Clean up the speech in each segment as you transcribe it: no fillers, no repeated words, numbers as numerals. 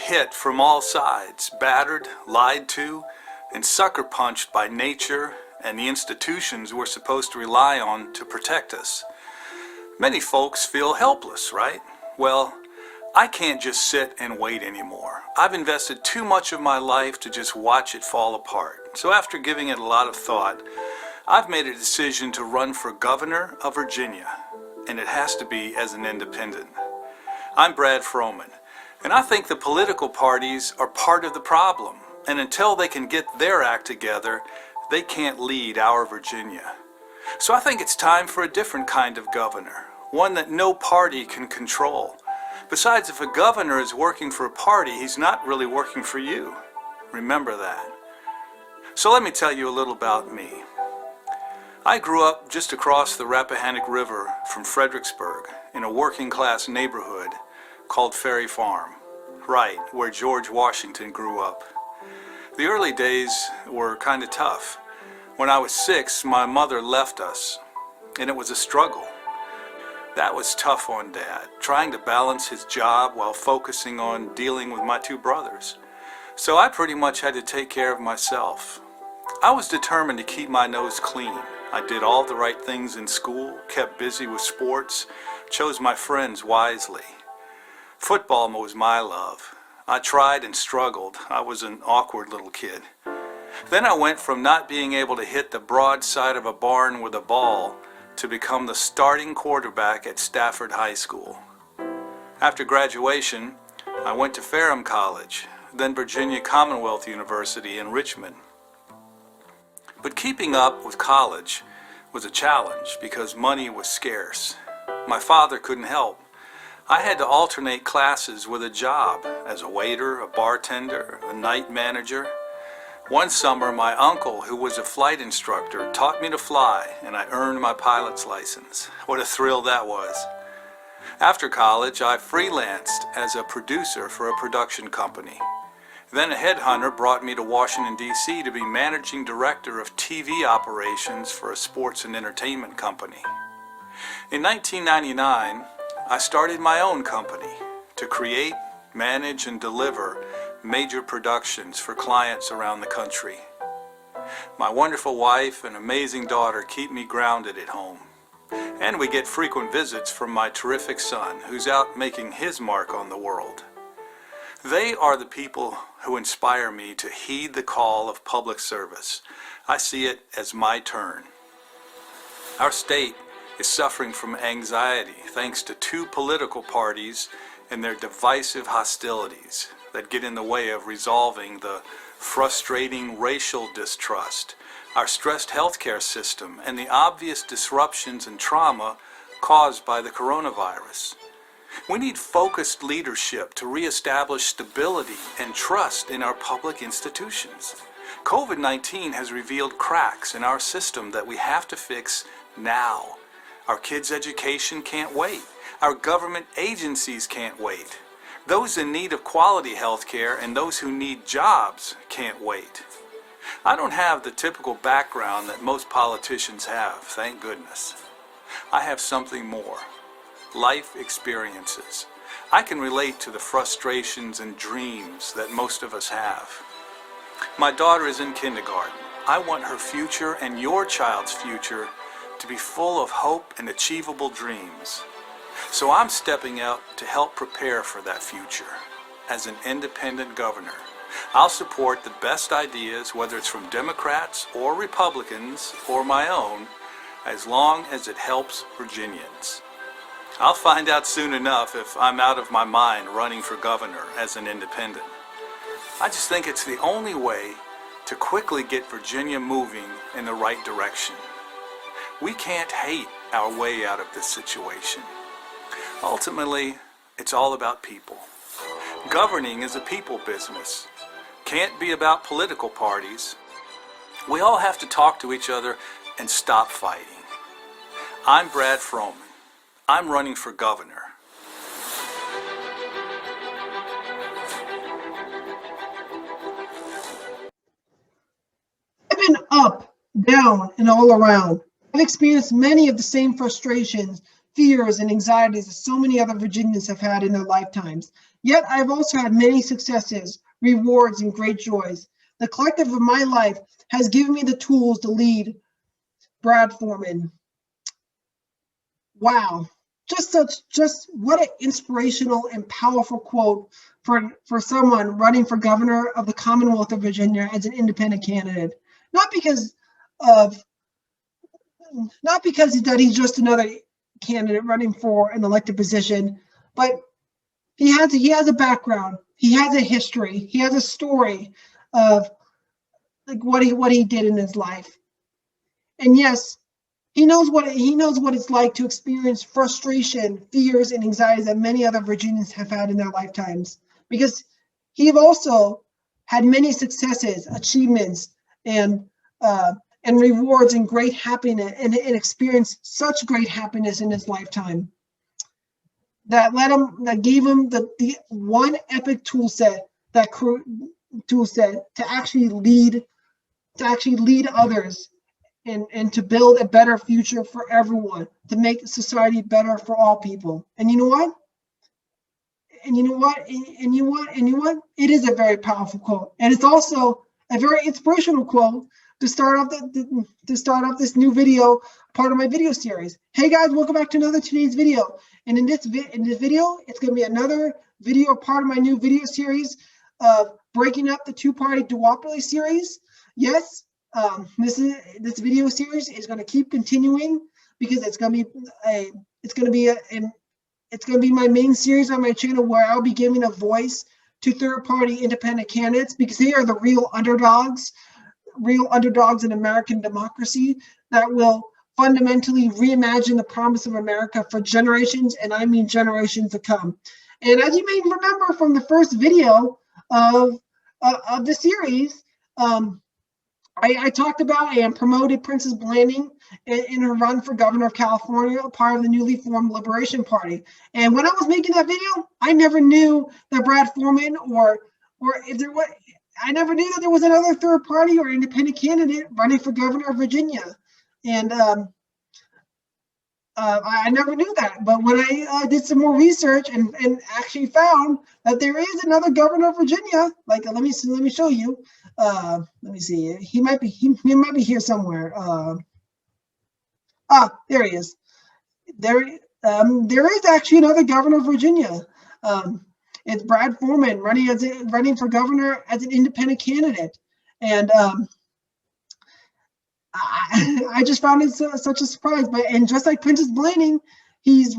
hit from all sides, battered, lied to, and sucker punched by nature and the institutions we're supposed to rely on to protect us. Many folks feel helpless, right? Well, I can't just sit and wait anymore. I've invested too much of my life to just watch it fall apart. So after giving it a lot of thought, I've made a decision to run for governor of Virginia, and it has to be as an independent. I'm Brad Froman, and I think the political parties are part of the problem, and until they can get their act together, they can't lead our Virginia. So I think it's time for a different kind of governor, one that no party can control. Besides, if a governor is working for a party, he's not really working for you. Remember that. So let me tell you a little about me. I grew up just across the Rappahannock River from Fredericksburg in a working class neighborhood called Ferry Farm, right where George Washington grew up. The early days were kind of tough. When I was 6, my mother left us, and it was a struggle. That was tough on Dad, trying to balance his job while focusing on dealing with my 2 brothers. So I pretty much had to take care of myself. I was determined to keep my nose clean. I did all the right things in school, kept busy with sports, chose my friends wisely. Football was my love. I tried and struggled. I was an awkward little kid. Then I went from not being able to hit the broad side of a barn with a ball to become the starting quarterback at Stafford High School. After graduation, I went to Ferrum College, then Virginia Commonwealth University in Richmond. But keeping up with college was a challenge because money was scarce. My father couldn't help. I had to alternate classes with a job as a waiter, a bartender, a night manager. One summer, my uncle, who was a flight instructor, taught me to fly, and I earned my pilot's license. What a thrill that was. After college, I freelanced as a producer for a production company. Then a headhunter brought me to Washington, D.C. to be managing director of TV operations for a sports and entertainment company. In 1999, I started my own company to create, manage, and deliver major productions for clients around the country. My wonderful wife and amazing daughter keep me grounded at home. And we get frequent visits from my terrific son, who's out making his mark on the world. They are the people who inspire me to heed the call of public service. I see it as my turn. Our state is suffering from anxiety thanks to 2 political parties and their divisive hostilities that get in the way of resolving the frustrating racial distrust, our stressed healthcare system, and the obvious disruptions and trauma caused by the coronavirus. We need focused leadership to reestablish stability and trust in our public institutions. COVID-19 has revealed cracks in our system that we have to fix now. Our kids' education can't wait. Our government agencies can't wait. Those in need of quality health care and those who need jobs can't wait. I don't have the typical background that most politicians have, thank goodness. I have something more. Life experiences. I can relate to the frustrations and dreams that most of us have. My daughter is in kindergarten. I want her future and your child's future to be full of hope and achievable dreams. So I'm stepping out to help prepare for that future. As an independent governor, I'll support the best ideas, whether it's from Democrats or Republicans or my own, as long as it helps Virginians. I'll find out soon enough if I'm out of my mind running for governor as an independent. I just think it's the only way to quickly get Virginia moving in the right direction. We can't hate our way out of this situation. Ultimately, it's all about people. Governing is a people business. Can't be about political parties. We all have to talk to each other and stop fighting. I'm Brad Froman. I'm running for governor. I've been up, down, and all around. I've experienced many of the same frustrations fears, and anxieties that so many other Virginians have had in their lifetimes. Yet I've also had many successes, rewards, and great joys. The collective of my life has given me the tools to lead. Brad Foreman. Wow. Just what an inspirational and powerful quote for someone running for governor of the Commonwealth of Virginia as an independent candidate. Not because of that he's just another candidate running for an elected position, but he has a background, he has a history, he has a story of like what he did in his life. And yes, he knows what it's like to experience frustration, fears, and anxieties that many other Virginians have had in their lifetimes. Because he also had many successes, achievements, and rewards and great happiness, and experienced such great happiness in his lifetime that gave him the one epic tool set to actually lead others and to build a better future for everyone, to make society better for all people. And you know what? It is a very powerful quote, and it's also a very inspirational quote to start off this new video, part of my video series. Hey guys, welcome back to today's video. And in this video, it's going to be another video, part of my new video series of breaking up the two-party duopoly series. Yes, this video series is going to keep continuing because it's going to be my main series on my channel, where I'll be giving a voice to third-party independent candidates, because they are the real underdogs in American democracy that will fundamentally reimagine the promise of America for generations, and I mean generations to come. And as you may remember from the first video of the series, I talked about and promoted Princess Blanding in her run for governor of California, part of the newly formed Liberation Party. And when I was making that video, I never knew that Brad Foreman I never knew that there was another third party or independent candidate running for governor of Virginia. And I never knew that. But when I did some more research and actually found that there is another governor of Virginia, like let me show you. Let me see. He might be here somewhere. There he is. There is actually another governor of Virginia. It's Brad Foreman running for governor as an independent candidate, and I just found it such a surprise. And just like Princess Blanding, his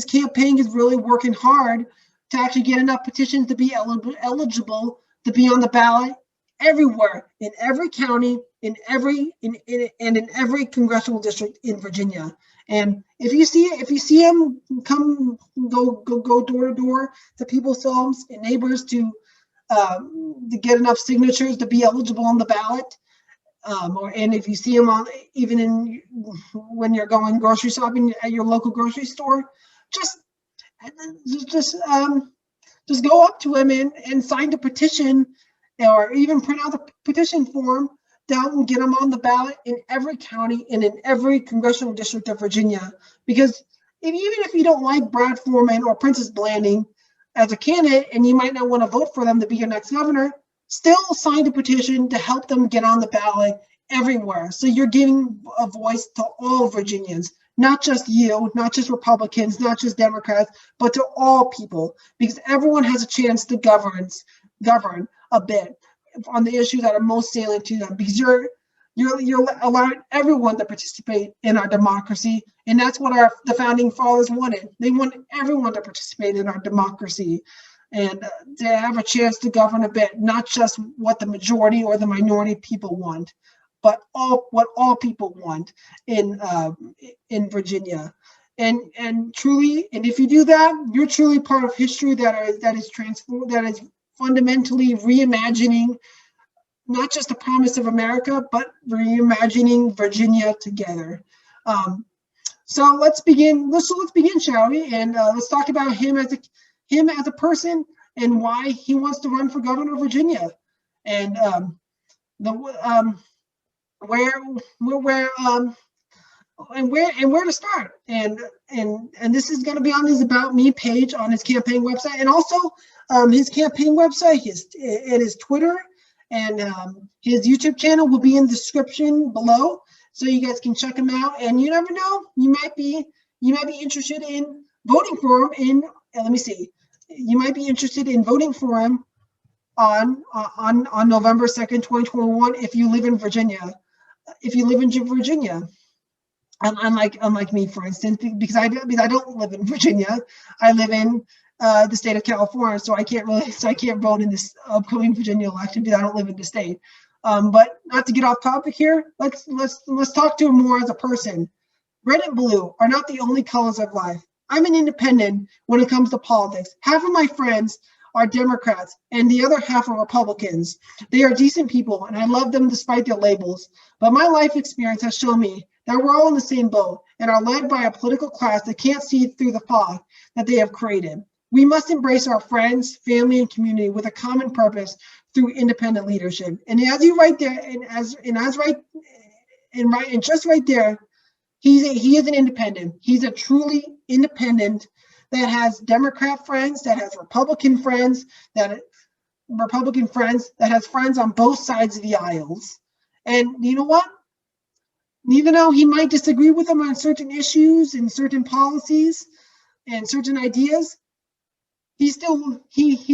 campaign is really working hard to actually get enough petitions to be eligible to be on the ballot everywhere, in every county, in every congressional district in Virginia. And if you see him go door to door to people's homes and neighbors to get enough signatures to be eligible on the ballot, and if you see him when you're going grocery shopping at your local grocery store, just go up to him and sign the petition, or even print out the petition form down and get them on the ballot in every county and in every congressional district of Virginia. Because even if you don't like Brad Foreman or Princess Blanding as a candidate, and you might not want to vote for them to be your next governor, still sign the petition to help them get on the ballot everywhere. So you're giving a voice to all Virginians, not just you, not just Republicans, not just Democrats, but to all people, because everyone has a chance to govern a bit on the issues that are most salient to them, because you're allowing everyone to participate in our democracy, and that's what the founding fathers wanted. They wanted everyone to participate in our democracy and to have a chance to govern a bit, not just what the majority or the minority people want, but what all people want in Virginia. And truly, and if you do that, you're truly part of history that is fundamentally reimagining not just the promise of America, but reimagining Virginia together. So let's begin, shall we? And let's talk about him as a person and why he wants to run for governor of Virginia, and where to start. And this is going to be on his About Me page on his campaign website, and also his campaign website, his Twitter, and his YouTube channel will be in the description below, so you guys can check him out. And you never know, you might be interested in voting for him in, let me see, you might be interested in voting for him on November 2nd, 2021, if you live in Virginia. Unlike me, for instance, because I don't live in Virginia, I live in the state of California, so I can't vote in this upcoming Virginia election because I don't live in the state. But not to get off topic here, let's talk to him more as a person. Red and blue are not the only colors of life. I'm an independent when it comes to politics. Half of my friends are Democrats and the other half are Republicans. They are decent people and I love them despite their labels. But my life experience has shown me that we're all in the same boat and are led by a political class that can't see through the fog that they have created. We must embrace our friends, family, and community with a common purpose through independent leadership. And as you right there, just right there, he is an independent. He's a truly independent that has Democrat friends, that has Republican friends, that has friends on both sides of the aisles. And you know what? Even though he might disagree with them on certain issues and certain policies and certain ideas, he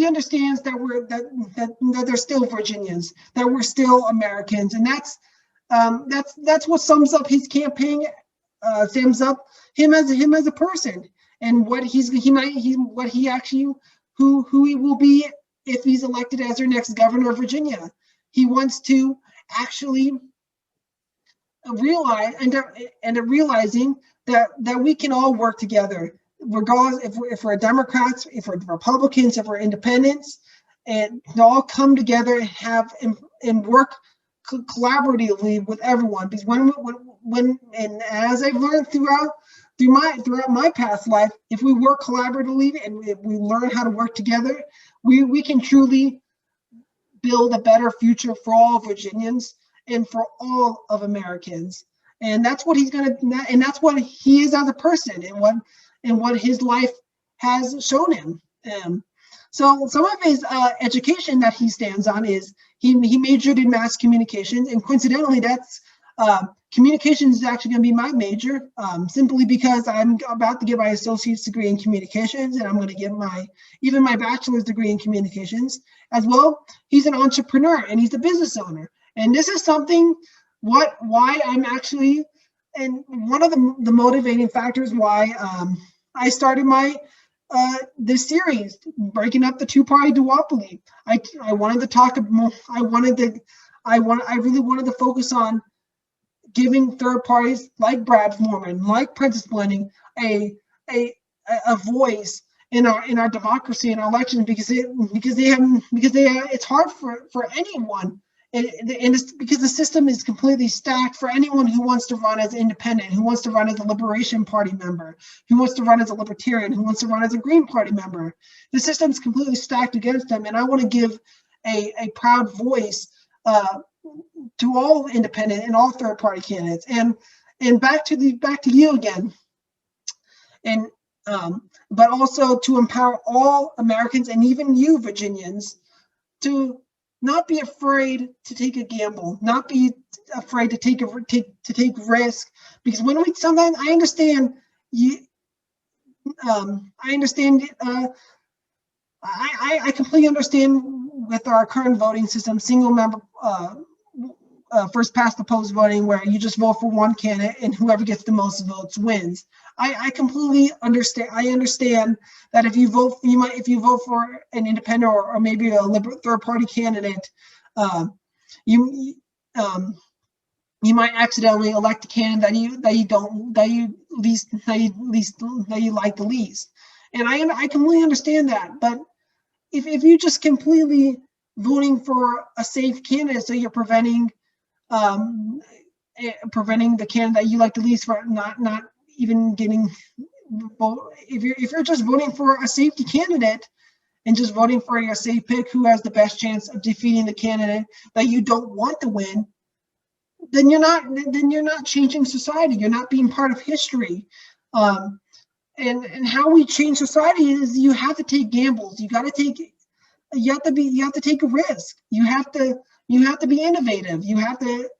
understands that they're still Virginians, that we're still Americans, and that's what sums up his campaign, sums up him as a person, and who he will be if he's elected as our next governor of Virginia. He wants to actually realize realizing that we can all work together, regardless if we're Democrats, if we're Republicans, if we're independents, and to all come together and work collaboratively with everyone. Because and as I've learned throughout my past life, if we work collaboratively and if we learn how to work together, we can truly build a better future for all Virginians and for all of Americans. And that's what that's what he is as a person, and what his life has shown him. So some of his education that he stands on is he majored in mass communications, and coincidentally, that's communications is actually going to be my major, simply because I'm about to get my associate's degree in communications, and I'm going to get even my bachelor's degree in communications as well. He's an entrepreneur and he's a business owner, and this is something why I'm actually, and one of the motivating factors why I started this series, breaking up the two-party duopoly. I wanted to talk more. I really wanted to focus on giving third parties like Brad Froman, like Princess Blenning, a voice in our democracy and our elections, because it's hard for anyone. And it's because the system is completely stacked for anyone who wants to run as independent, who wants to run as a Liberation Party member, who wants to run as a Libertarian, who wants to run as a Green Party member. The system is completely stacked against them, and I want to give a proud voice to all independent and all third party candidates. And back to you again. And but also to empower all Americans and even you Virginians to not be afraid to take a gamble, not be afraid to take risk, because sometimes I understand you. I understand. I completely understand with our current voting system, single member, first past the post voting, where you just vote for one candidate and whoever gets the most votes wins. I completely understand. I understand that if you vote for an independent or maybe a third party candidate, you might accidentally elect a candidate that you like the least. And I completely understand that. But if you just completely voting for a safe candidate, so you're preventing the candidate you like the least for not even getting vote. If you're just voting for a safety candidate and just voting for your safe pick who has the best chance of defeating the candidate that you don't want to win, then you're not changing society. You're not being part of history. And how we change society is you have to take gambles. You have to take a risk. You have to be innovative. You have to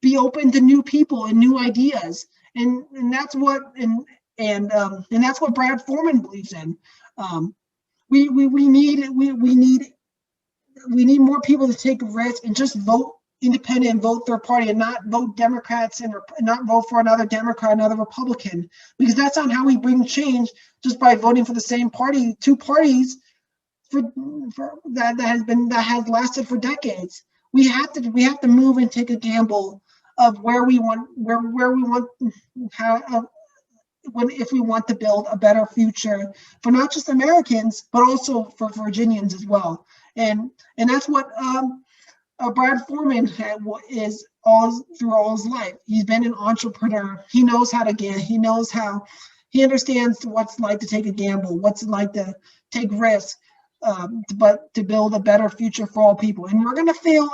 be open to new people and new ideas. And that's what and that's what Brad Foreman believes in. We need more people to take a risk and just vote independent and vote third party, and not vote Democrats and not vote for another Democrat, another Republican, because that's not how we bring change, just by voting for the same party, two parties for that has lasted for decades. We have to move and take a gamble of where we want how if we want to build a better future for not just Americans but also for Virginians as well. And that's what Brad Foreman is all through all his life. He's been an entrepreneur. He knows how to he understands what's like to take a gamble, what's like to take risks, but to build a better future for all people. And we're going to fail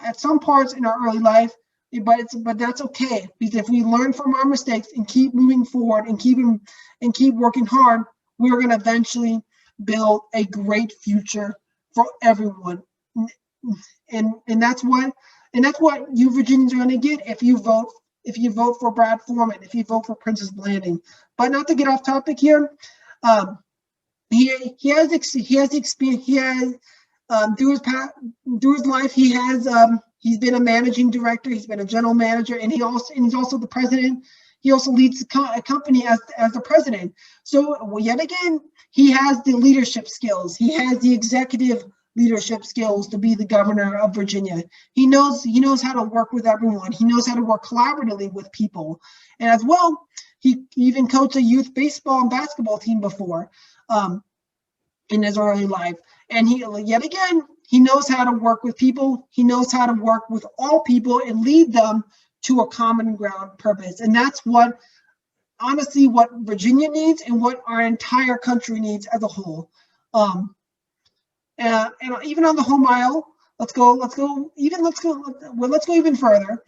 at some parts in our early life, but that's okay, because if we learn from our mistakes and keep moving forward and keep working hard, we're going to eventually build a great future for everyone. And that's what you Virginians are going to get if you vote for Brad Foreman, if you vote for Princess Blanding. But not to get off topic here, he has experience. He has through his life he's been a managing director, he's been a general manager, and he's also the president. He also leads a company as the president. So yet again, he has the leadership skills. He has the executive leadership skills to be the governor of Virginia. He knows how to work with everyone. He knows how to work collaboratively with people. And as well, he even coached a youth baseball and basketball team before in his early life. And he knows how to work with people. He knows how to work with all people and lead them to a common ground purpose. And that's what Virginia needs and what our entire country needs as a whole. And even on the home aisle, let's go even further.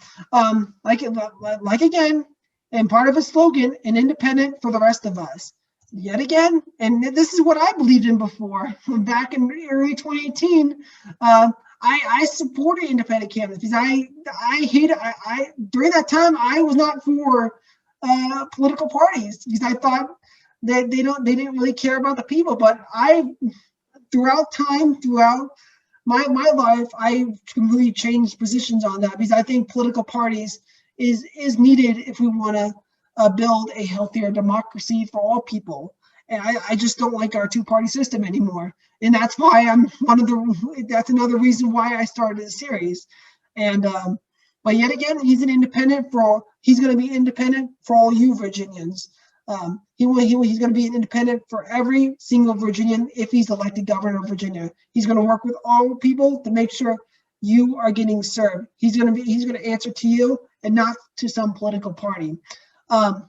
Like again, and part of his slogan, an independent for the rest of us. Yet again, and this is what I believed in before. Back in early 2018, I supported independent candidates because I during that time I was not for political parties because I thought that they didn't really care about the people. But throughout my life, I completely changed positions on that because I think political parties is needed if we want to build a healthier democracy for all people. And I just don't like our two-party system anymore. And that's why that's another reason why I started the series. And but yet again, he's going to be independent for all you Virginians. He's going to be an independent for every single Virginian if he's elected governor of Virginia. He's going to work with all people to make sure you are getting served. He's going to answer to you and not to some political party. And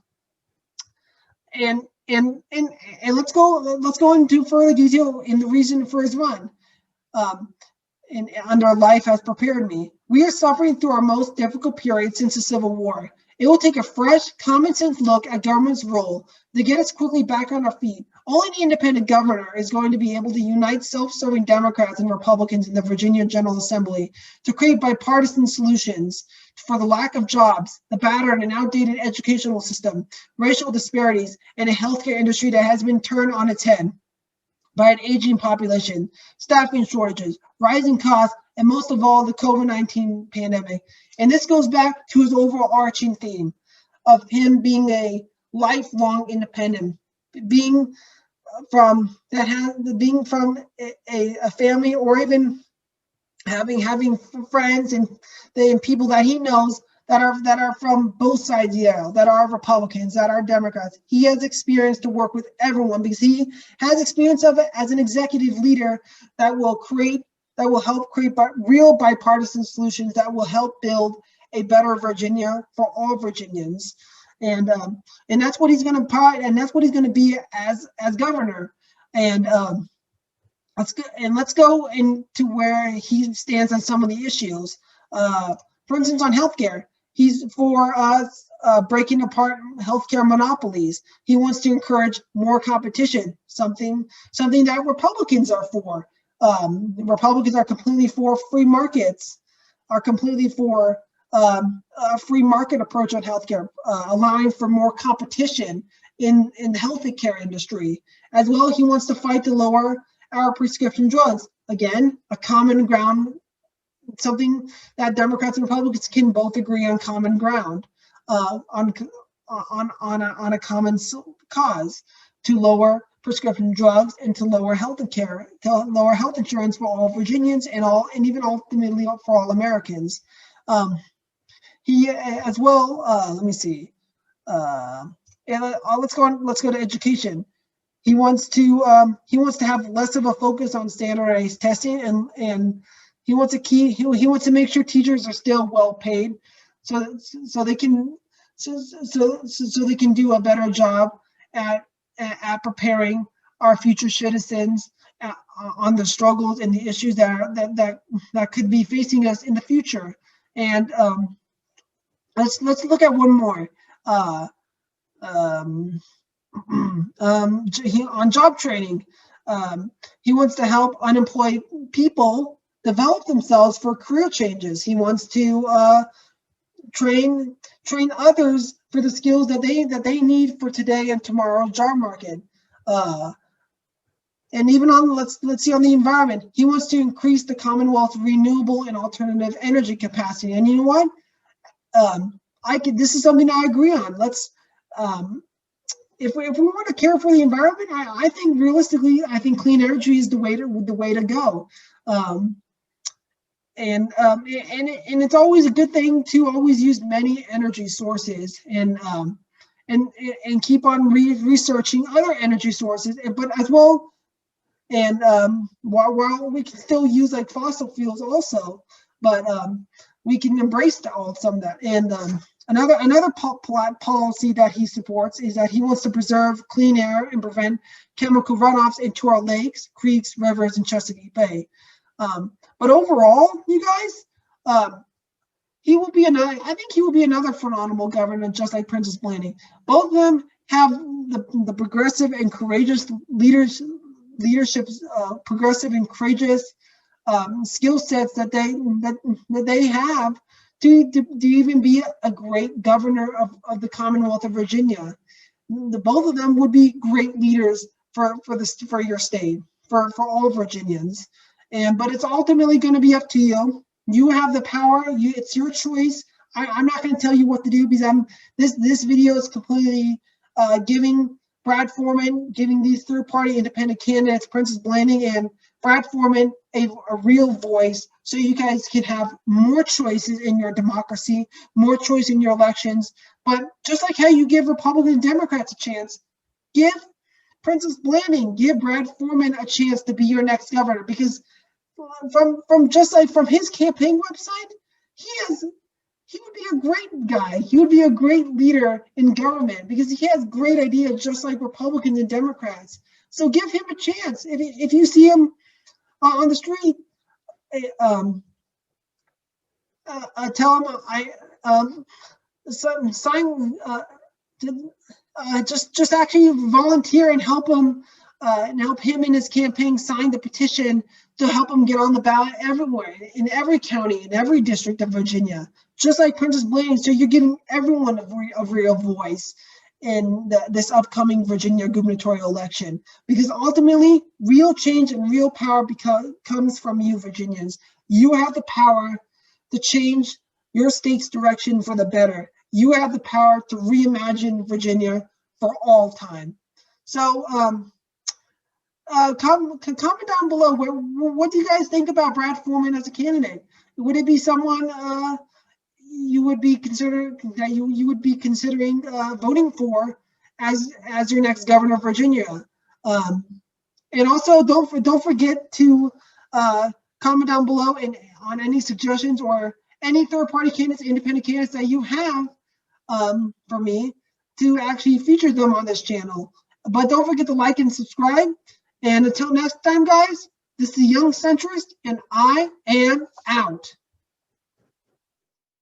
let's go into further detail in the reason for his run. And under life has prepared me. We are suffering through our most difficult period since the Civil War. It will take a fresh, common sense look at government's role to get us quickly back on our feet. Only the independent governor is going to be able to unite self-serving Democrats and Republicans in the Virginia General Assembly to create bipartisan solutions for the lack of jobs, the battered and outdated educational system, racial disparities, and a healthcare industry that has been turned on its head by an aging population, staffing shortages, rising costs, and most of all, the COVID-19 pandemic. And this goes back to his overarching theme of him being a lifelong independent, being from a family, or even having friends and people that he knows that are from both sides of the aisle, that are Republicans, that are Democrats. He has experience to work with everyone because he has experience of it as an executive leader that will help create real bipartisan solutions that will help build a better Virginia for all Virginians. And that's what he's going to be as governor. And let's go into where he stands on some of the issues. For instance, on healthcare, he's for breaking apart healthcare monopolies. He wants to encourage more competition, something that Republicans are for. Republicans are completely for free markets, are completely for a free market approach on healthcare, allowing for more competition in the healthcare industry. As well, he wants to fight to lower our prescription drugs. Again, a common ground, something that Democrats and Republicans can both agree on common ground, on a common cause, to lower prescription drugs and to lower health insurance for all Virginians and even ultimately for all Americans. He as well. Let me see. Let's go to education. He wants to have less of a focus on standardized testing, and he wants to make sure teachers are still well paid, so they can do a better job at preparing our future citizens on the struggles and the issues that could be facing us in the future. And let's look at one more. On job training, he wants to help unemployed people develop themselves for career changes. He wants to train others for the skills that they need for today and tomorrow's job market. And even on let's see on the environment, he wants to increase the Commonwealth's renewable and alternative energy capacity. And you know what? This is something I agree on. Let's if we want to care for the environment, I think realistically, I think clean energy is the way to go. And it's always a good thing to always use many energy sources and keep on researching other energy sources, but as well, and while we can still use like fossil fuels also, but we can embrace some of that. And another policy that he supports is that he wants to preserve clean air and prevent chemical runoffs into our lakes, creeks, rivers, and Chesapeake Bay. But overall, you guys, he will be I think he will be another phenomenal governor, just like Princess Blanding. Both of them have the progressive and courageous leadership, progressive and courageous skill sets that they have to even be a great governor of the Commonwealth of Virginia. Both of them would be great leaders for your state, for all Virginians. But it's ultimately going to be up to you. You have the power. It's your choice. I'm not going to tell you what to do, because this video is completely giving Brad Foreman, giving these third-party independent candidates, Princess Blanding and Brad Foreman, a real voice, so you guys can have more choices in your democracy, more choice in your elections. But just like how you give Republicans and Democrats a chance, give Princess Blanding, give Brad Foreman a chance to be your next governor, because from his campaign website, he would be a great guy. He would be a great leader in government, because he has great ideas, just like Republicans and Democrats. So give him a chance. If you see him on the street, tell him just actually volunteer and help him in his campaign sign the petition to help him get on the ballot everywhere, in every county, in every district of Virginia, just like Princess Blanding. So you're giving everyone a real voice in this upcoming Virginia gubernatorial election, because ultimately real change and real power comes from you, Virginians. You have the power to change your state's direction for the better. You have the power to reimagine Virginia for all time. So comment down below. What do you guys think about Brad Foreman as a candidate? Would it be someone you would be considering voting for as your next governor of Virginia? And also don't forget to comment down below on any suggestions or any third-party candidates, independent candidates that you have for me to actually feature them on this channel. But don't forget to like and subscribe. And until next time, guys, this is the Young Centrist, and I am out.